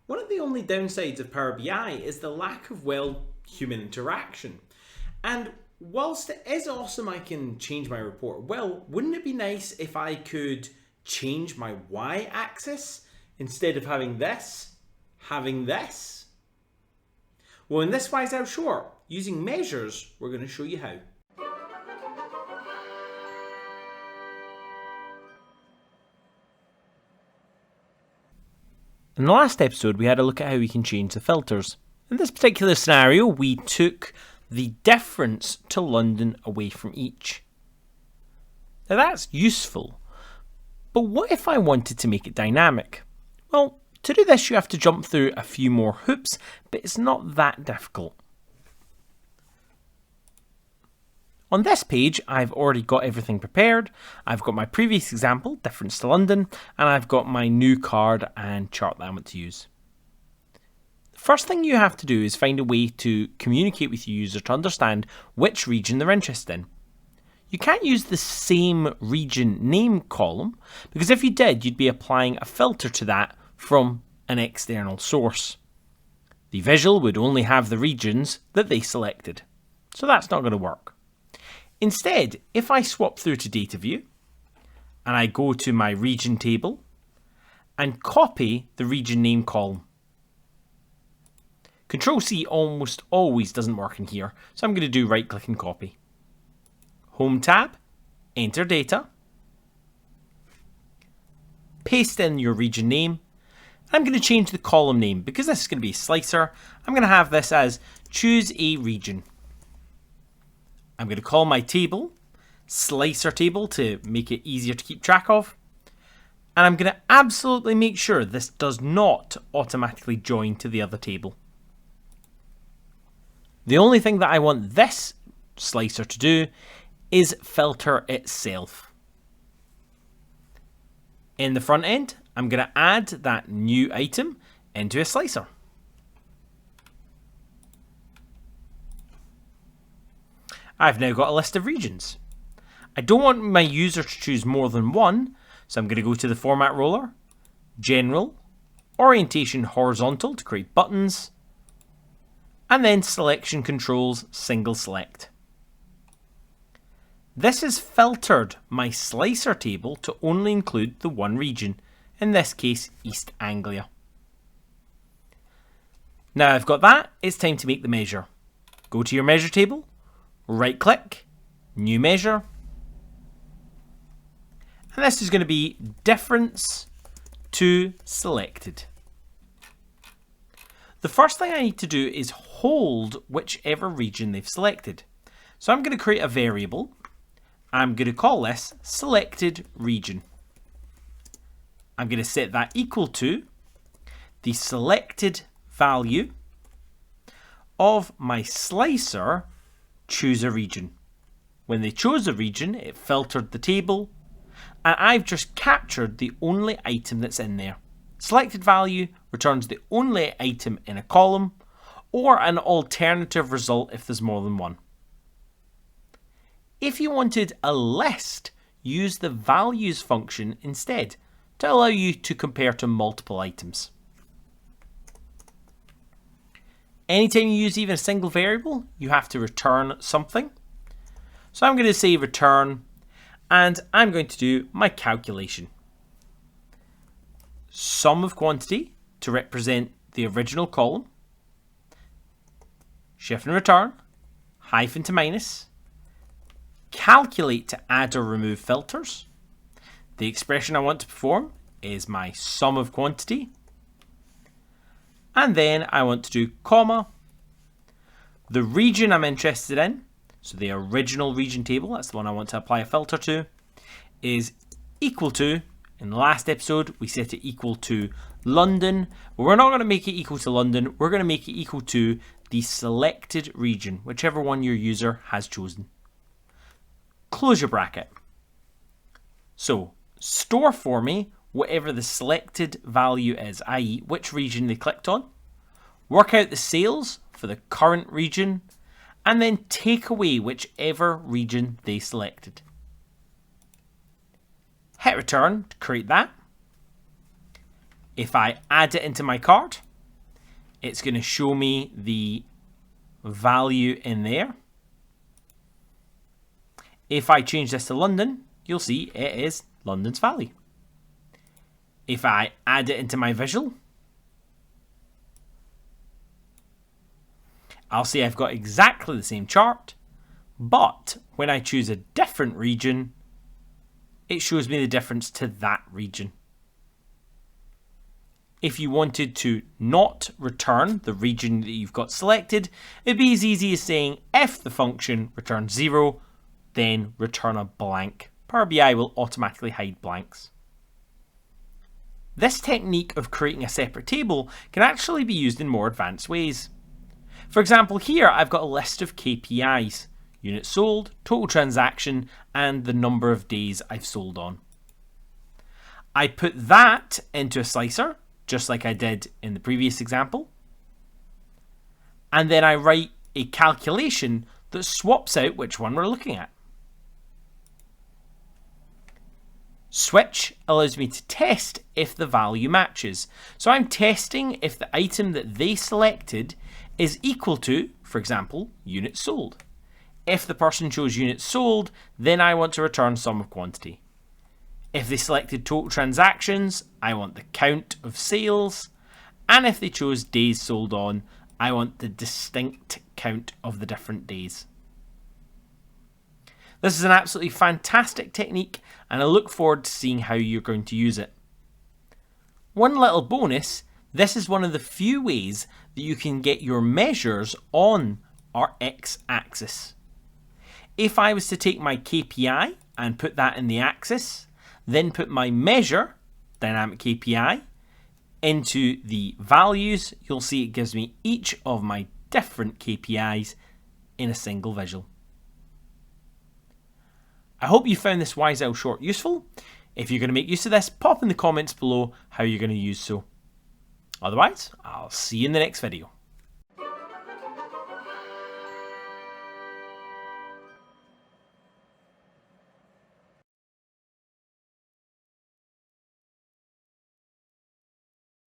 One of the only downsides of Power BI is the lack of, well, human interaction. And whilst it is awesome I can change my report, well, wouldn't it be nice if I could change my y-axis instead of having this? Well, in this Wise Out Short, using measures, we're going to show you how. In the last episode, we had a look at how we can change the filters. In this particular scenario, we took the difference to London away from each. Now that's useful, but what if I wanted to make it dynamic? Well, to do this you have to jump through a few more hoops, but it's not that difficult. On this page, I've already got everything prepared. I've got my previous example, difference to London, and I've got my new card and chart that I want to use. The first thing you have to do is find a way to communicate with your user to understand which region they're interested in. You can't use the same region name column, because if you did, you'd be applying a filter to that from an external source. The visual would only have the regions that they selected, so that's not going to work. Instead, if I swap through to Data View and I go to my region table and copy the region name column. Control C almost always doesn't work in here, so I'm going to do right click and copy. Home tab, enter data, paste in your region name. I'm going to change the column name because this is going to be a slicer. I'm going to have this as choose a region. I'm going to call my table slicer table to make it easier to keep track of. And I'm going to absolutely make sure this does not automatically join to the other table. The only thing that I want this slicer to do is filter itself. In the front end, I'm going to add that new item into a slicer. I've now got a list of regions. I don't want my user to choose more than one, so I'm going to go to the Format roller, General, Orientation Horizontal to create buttons, and then Selection Controls Single Select. This has filtered my slicer table to only include the one region, in this case East Anglia. Now I've got that, it's time to make the measure. Go to your measure table, right click, new measure, and this is going to be difference to selected. The first thing I need to do is hold whichever region they've selected. So I'm going to create a variable. I'm going to call this selected region. I'm going to set that equal to the selected value of my slicer choose a region. When they chose a region, it filtered the table, and I've just captured the only item that's in there. Selected value returns the only item in a column, or an alternative result if there's more than one. If you wanted a list, use the values function instead to allow you to compare to multiple items. Anytime you use even a single variable, you have to return something. So I'm going to say return, and I'm going to do my calculation. Sum of quantity to represent the original column. Shift and return, hyphen to minus. Calculate to add or remove filters. The expression I want to perform is my sum of quantity. And then I want to do comma. The region I'm interested in, so the original region table, that's the one I want to apply a filter to, is equal to, in the last episode we set it equal to London, but we're not going to make it equal to London, we're going to make it equal to the selected region, whichever one your user has chosen. Close your bracket. So store for me whatever the selected value is, i.e. which region they clicked on, work out the sales for the current region, and then take away whichever region they selected. Hit return to create that. If I add it into my card, it's going to show me the value in there. If I change this to London, you'll see it is London's value. If I add it into my visual, I'll see I've got exactly the same chart, but when I choose a different region, it shows me the difference to that region. If you wanted to not return the region that you've got selected, it'd be as easy as saying if the function returns 0, then return a blank. Power BI will automatically hide blanks. This technique of creating a separate table can actually be used in more advanced ways. For example, here I've got a list of KPIs, units sold, total transaction, and the number of days I've sold on. I put that into a slicer, just like I did in the previous example, and then I write a calculation that swaps out which one we're looking at. Switch allows me to test if the value matches. So I'm testing if the item that they selected is equal to, for example, units sold. If the person chose units sold, then I want to return sum of quantity. If they selected total transactions, I want the count of sales. And if they chose days sold on, I want the distinct count of the different days. This is an absolutely fantastic technique, and I look forward to seeing how you're going to use it. One little bonus, this is one of the few ways that you can get your measures on our x-axis. If I was to take my KPI and put that in the axis, then put my measure, dynamic KPI, into the values, you'll see it gives me each of my different KPIs in a single visual. I hope you found this Wisel short useful. If you're going to make use of this, pop in the comments below how you're going to use so. Otherwise, I'll see you in the next video.